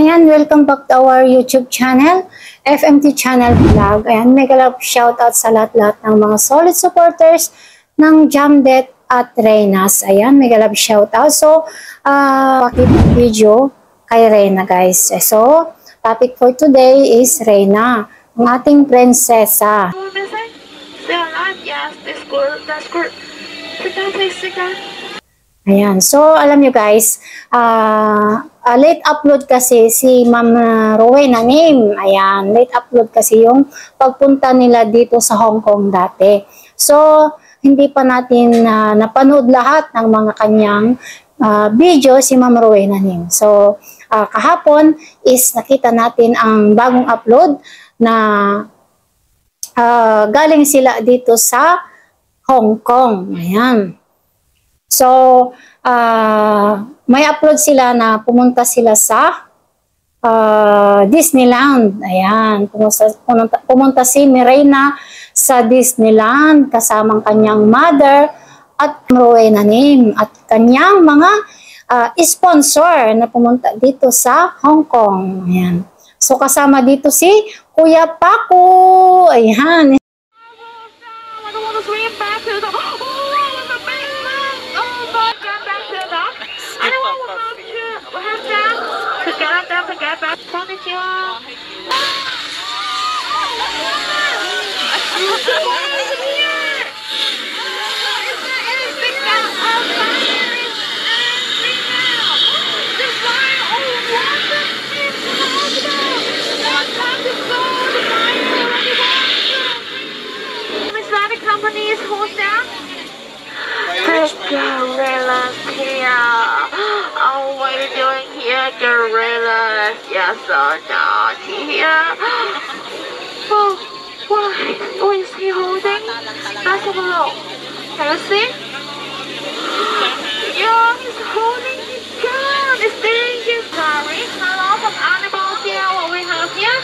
Ayan, welcome back to our YouTube channel, FMT Channel Vlog. Ayan, mega love shoutout sa lahat-lahat ng mga solid supporters ng Jamdet at Reynas. Ayan, mega love shoutout. So, pakita video kay Reyna, guys. So, topic for today is Reyna, ang ating prinsesa. Ayan, so alam nyo guys, late upload kasi si Ma'am Rowena Nim. Ayan, late upload kasi yung pagpunta nila dito sa Hong Kong dati. So, hindi pa natin napanood lahat ng mga kanyang video si Ma'am Rowena Nim. So, kahapon is nakita natin ang bagong upload na galing sila dito sa Hong Kong. Ayan. So, may upload sila na pumunta sila sa Disneyland. Ayan, pumunta si Reyna sa Disneyland kasamang kanyang mother at Rowena Nim at kanyang mga sponsor na pumunta dito sa Hong Kong. Ayan. So, kasama dito si Kuya Paco. Ayan. Gorillas here. Oh, what are you doing here, gorillas? You're so naughty here. Oh, why? What is he holding? Let's have a look. Can you see? Yeah, he's holding his gun. It's dangerous. Sorry. A lot of animals here. What we have here?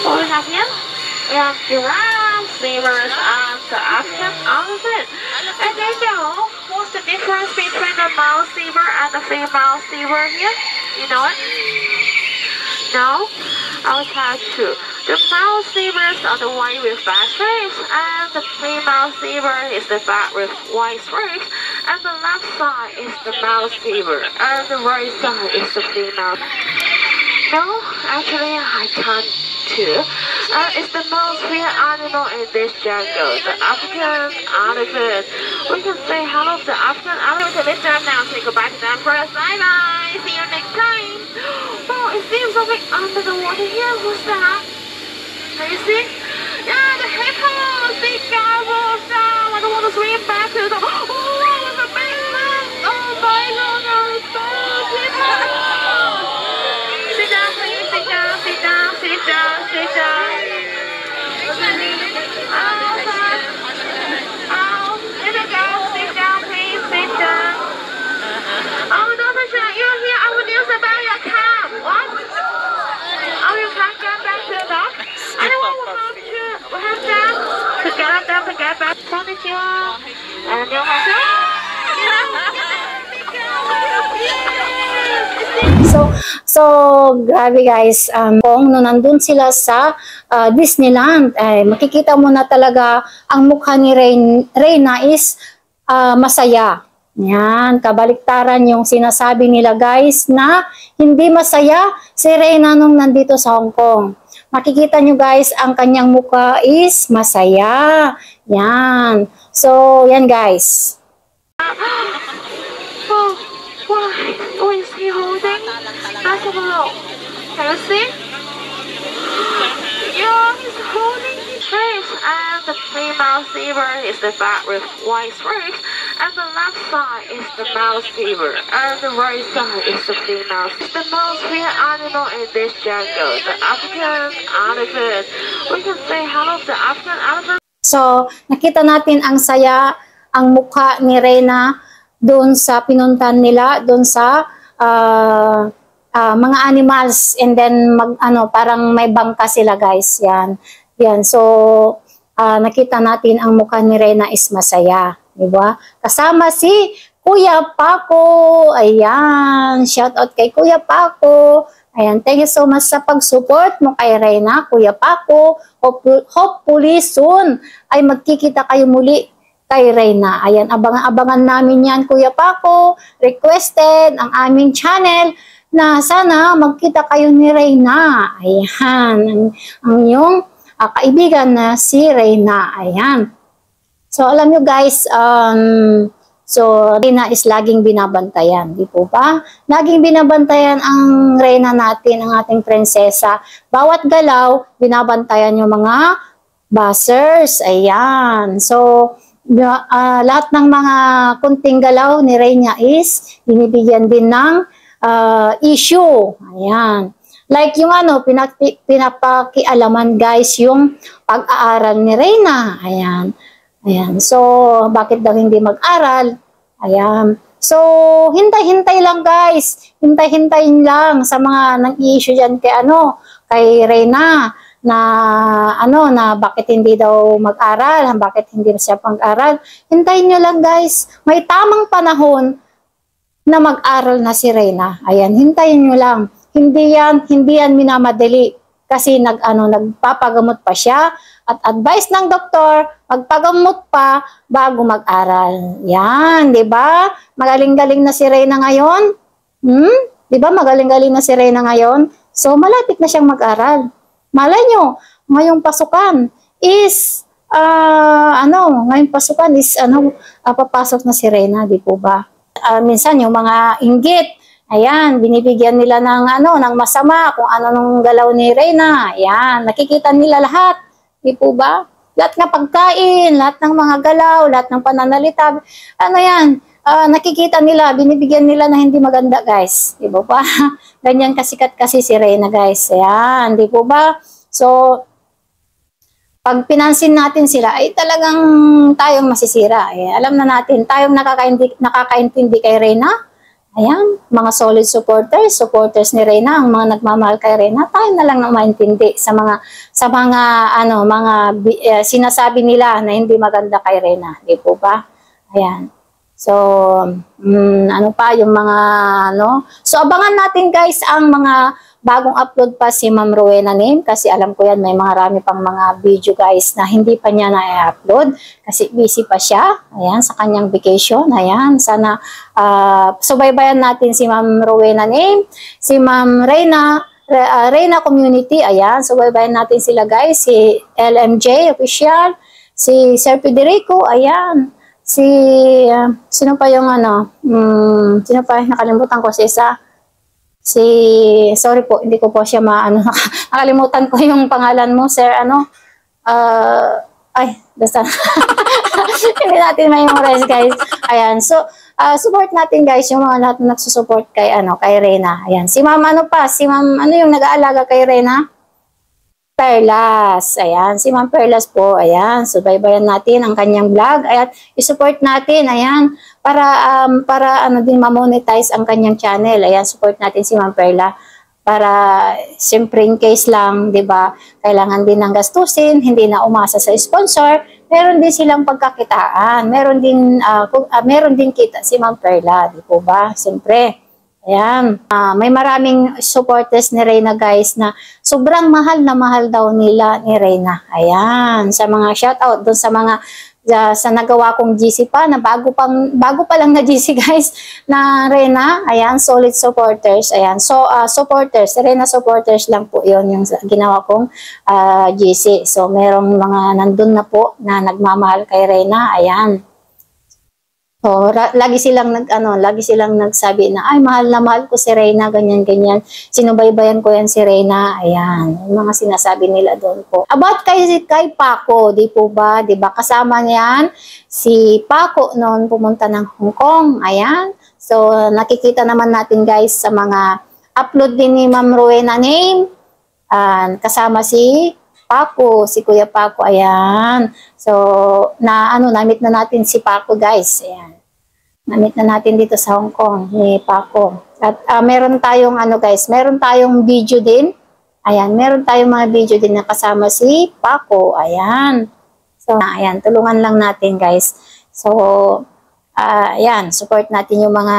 What we have here? We have giraffes, zebras, and the African elephant. And you know what's the difference between the male zebra and the female zebra here? You know it? No? I will tell you. The male zebras are the one with black stripes, and the female zebra is the black with white stripes. And the left side is the male zebra, and the right side is the female. No, actually I can't too. It's the most rare animal in this jungle, the African elephant. We can say hello to the African elephant. Let's them now. Say goodbye to them first. Bye bye. See you next time. Oh, it seems something under the water here. What's that? Can you see? Yeah, the hippos. Big careful. Stop. I don't want to swim back to the. Oh, it's a big mess. Oh, my God. Stop. Sit down, please. Sit down. Sit down. Sit down. Sit down. So, grabe guys, kung nandun sila sa Disneyland, makikita mo na talaga ang mukha ni Reyna is masaya. Yan, kabaliktaran yung sinasabi nila guys na hindi masaya si Reyna nung nandito sa Hong Kong. Makikita nyo guys, ang kanyang mukha is masaya. Yan. So, yan guys. Oh, why? What is he holding? Let's have a look. Can you see? Yeah, he's holding his face. And the female zebra is the black with white stripes. And the left side is the male zebra. And the right side is the female. It's the most rare animal in this jungle, the African elephant. We can say hello to the African elephant. So, nakita natin ang saya, ang mukha ni Reyna doon sa pinuntan nila, doon sa mga animals, and then parang may bangka sila guys. Yan. Yan. So, nakita natin ang mukha ni Reyna is masaya. Diba? Kasama si Kuya Paco. Ayan. Shout out kay Kuya Paco. Ayan, thank you so much sa pag-support mo kay Reyna, Kuya Paco. Hopefully soon ay magkikita kayo muli kay Reyna. Ayan, abangan namin yan, Kuya Paco. Requested ang aming channel na sana magkita kayo ni Reyna. Ayan, ang iyong kaibigan na si Reyna. Ayan. So, alam nyo guys, so, Reyna is laging binabantayan, di po ba? Laging binabantayan ang Reyna natin, ang ating prinsesa. Bawat galaw, binabantayan yung mga buzzers. Ayan. So, lahat ng mga kunting galaw ni Reyna is binibigyan din ng issue. Ayan. Like yung pinapakialaman guys, yung pag-aaral ni Reyna. Ayan. Ayan. So, bakit daw hindi mag-aral? Ayan. So, hintay-hintay lang guys. Hintay-hintayin lang sa mga nang-i-issue dyan kay Reyna na bakit hindi daw mag-aral, bakit hindi siya pag-aral. Hintayin nyo lang guys. May tamang panahon na mag-aral na si Reyna. Ayan, hintayin nyo lang. Hindi yan minamadali. Kasi nagpapagamot pa siya at advice ng doktor, magpagamot pa bago mag-aral. Yan, 'di ba? Magaling-galing na si Reyna ngayon. 'Di ba? Magaling-galing na si Reyna ngayon. So malapit na siyang mag-aral. Malay nyo, ngayong pasukan is papasok na si Reyna, 'di po ba? Minsan yung mga inggit, ayan, binibigyan nila ng masama kung ano nung galaw ni Reyna. Ayan, nakikita nila lahat. Di po ba? Lahat ng pagkain, lahat ng mga galaw, lahat ng pananalita. Nakikita nila, binibigyan nila na hindi maganda, guys. Di po ba? Ganyan kasikat kasi si Reyna, guys. Ayan, di po ba? So, pag pinansin natin sila, ay talagang tayong masisira. Alam na natin, tayong nakakaintindi kay Reyna. Ayan, mga solid supporters ni Reyna, ang mga nagmamahal kay Reyna, tayo na lang nang maintindihan sa mga sinasabi nila na hindi maganda kay Reyna, di po ba? Ayan. So, yung mga So, abangan natin guys ang mga bagong upload pa si Ma'am Rowena Name kasi alam ko yan may marami pang mga video guys na hindi pa niya na-upload kasi busy pa siya. Ayan, sa kanyang vacation. Ayan, sana subaybayan natin si Ma'am Rowena Name, si Ma'am Reyna Community. Ayan, subaybayan natin sila guys, si LMJ Official, si Sir Federico. Ayan, sino pa yung sino pa, nakalimutan ko si isa. Sorry po, hindi ko po siya nakalimutan ko yung pangalan mo, sir, basta, hindi natin may-memorize, guys. Ayan, so, support natin, guys, yung mga lahat na nagsusupport kay Reyna. Ayan, si ma'am, si ma'am, yung nag-aalaga kay Reyna? Perlas. Ayan, si Ma'am Perlas po. Ayan, subaybayan natin ang kanyang vlog. Ayan, i-support natin. Ayan, para din ma-monetize ang kanyang channel. Ayan, support natin si Ma'am Perla. Para, siyempre, in case lang, di ba, kailangan din ng gastusin, hindi na umasa sa sponsor, meron din silang pagkakitaan. Meron din kita si Ma'am Perla, di po ba? Siyempre. Ayan, may maraming supporters ni Reyna guys na sobrang mahal na mahal daw nila ni Reyna. Ayan, sa mga shoutout doon sa mga sa nagawa kong GC pa na bago pa lang na GC guys na Reyna. Ayan, solid supporters. Ayan, so supporters, Reyna supporters lang po 'yon yung ginawa kong GC. So merong mga nandun na po na nagmamahal kay Reyna. Ayan. So, lagi silang nagsabi na, ay, mahal na mahal ko si Reyna, ganyan-ganyan. Sinubaybayan ko yan si Reyna. Ayan, yung mga sinasabi nila doon po. About kay Paco, di po ba? Di ba? Kasama niyan si Paco noon pumunta ng Hong Kong. Ayan. So, nakikita naman natin guys sa mga upload din ni Ma'am Rowena Name. Kasama si Paco, si Kuya Paco. Ayan. So, namit na natin si Paco guys. Ayan. Namit na natin dito sa Hong Kong ni Paco. At meron tayong guys, meron tayong video din. Ayan, meron tayong mga video din na kasama si Paco. Ayan. So, ayan, tulungan lang natin guys. So, ayan, support natin yung mga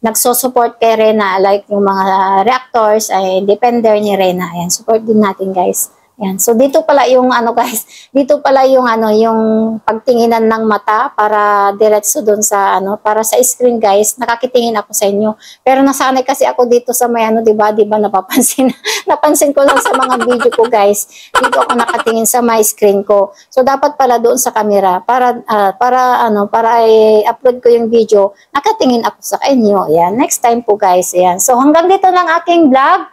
nagso-support kay Reyna, like yung mga reactors, ay defender ni Reyna. Ayan, support din natin guys. Ayan. So dito pala yung ano guys, dito pala yung ano, yung pagtinginan ng mata para diretso doon sa ano, para sa screen guys. Nakakitingin ako sa inyo. Pero nasanay kasi ako dito sa may ano, 'di ba napapansin. Napansin ko lang sa mga video ko guys. Dito ako nakatingin sa my screen ko. So dapat pala doon sa camera para para i-upload ko yung video, nakatingin ako sa inyo. Ayan, next time po guys. Ayan. So hanggang dito lang aking vlog.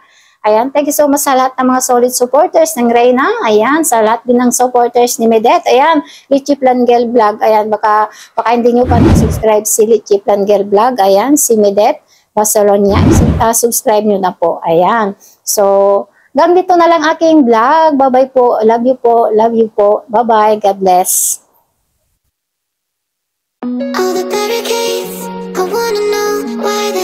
Ayan, thank you so much sa lahat ng mga solid supporters ng Reyna. Ayan, sa lahat din ng supporters ni Medet. Ayan, Litchi Plangel Vlog. Ayan, baka hindi nyo pa na-subscribe si Litchi Plangel Vlog. Ayan, si Medet Barcelona. Subscribe nyo na po. Ayan. So, ganito na lang aking vlog. Bye-bye po. Love you po. Love you po. Bye-bye. God bless. All the barricades, I wanna know why